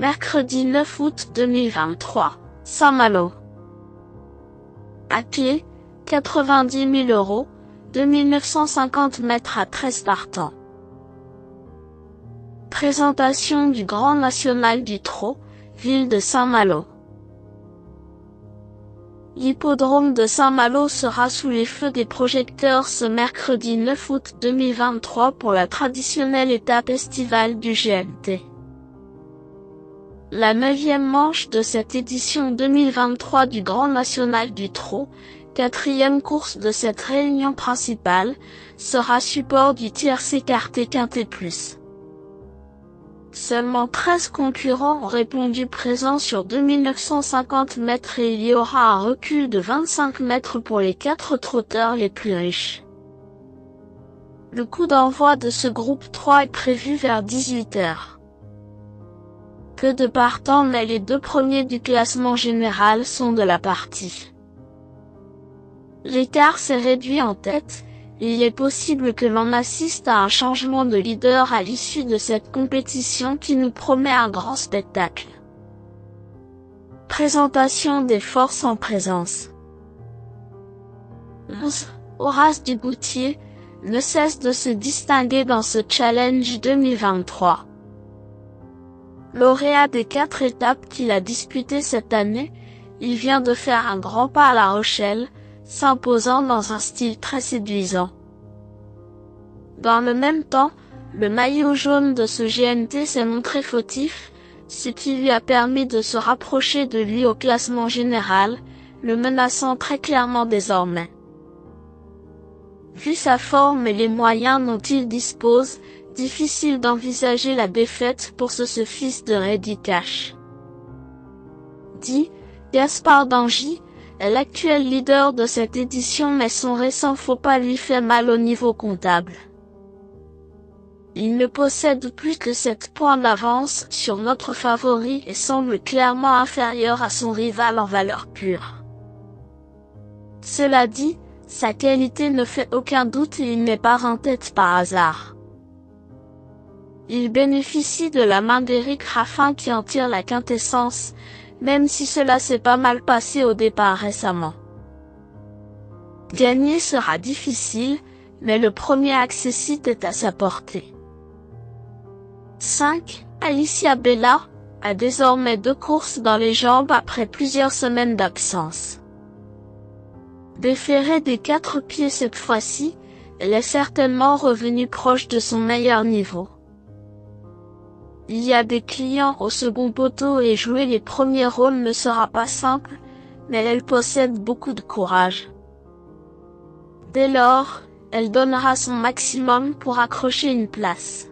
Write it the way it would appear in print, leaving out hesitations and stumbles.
Mercredi 9 août 2023, Saint-Malo. À pied, 90 000 €, 2950 mètres à 13 partants. Présentation du Grand National du Trot, ville de Saint-Malo. L'hippodrome de Saint-Malo sera sous les feux des projecteurs ce mercredi 9 août 2023 pour la traditionnelle étape estivale du GNT. La 9e manche de cette édition 2023 du Grand National du Trot, 4e course de cette réunion principale, sera support du tiercé écarté Quintet Plus. Seulement 13 concurrents ont répondu présents sur 2950 mètres et il y aura un recul de 25 mètres pour les 4 trotteurs les plus riches. Le coup d'envoi de ce groupe 3 est prévu vers 18 h. Peu de partants mais les 2 premiers du classement général sont de la partie. L'écart s'est réduit en tête. Il est possible que l'on assiste à un changement de leader à l'issue de cette compétition qui nous promet un grand spectacle. Présentation des forces en présence. 11. Horace Duboutier ne cesse de se distinguer dans ce challenge 2023. Lauréat des 4 étapes qu'il a disputées cette année, il vient de faire un grand pas à La Rochelle, s'imposant dans un style très séduisant. Dans le même temps, le maillot jaune de ce GNT s'est montré fautif, ce qui lui a permis de se rapprocher de lui au classement général, le menaçant très clairement désormais. Vu sa forme et les moyens dont il dispose, difficile d'envisager la défaite pour ce fils de Reddy Cash. 10. Gaspard d'Angy est l'actuel leader de cette édition mais son récent faux pas lui fait mal au niveau comptable. Il ne possède plus que 7 points d'avance sur notre favori et semble clairement inférieur à son rival en valeur pure. Cela dit, sa qualité ne fait aucun doute et il n'est pas en tête par hasard. Il bénéficie de la main d'Éric Raffin qui en tire la quintessence, même si cela s'est pas mal passé au départ récemment. Gagner sera difficile, mais le premier accessite est à sa portée. 5. Alicia Bella a désormais 2 courses dans les jambes après plusieurs semaines d'absence. Déférée des 4 pieds cette fois-ci, elle est certainement revenue proche de son meilleur niveau. Il y a des clients au second poteau et jouer les premiers rôles ne sera pas simple, mais elle possède beaucoup de courage. Dès lors, elle donnera son maximum pour accrocher une place.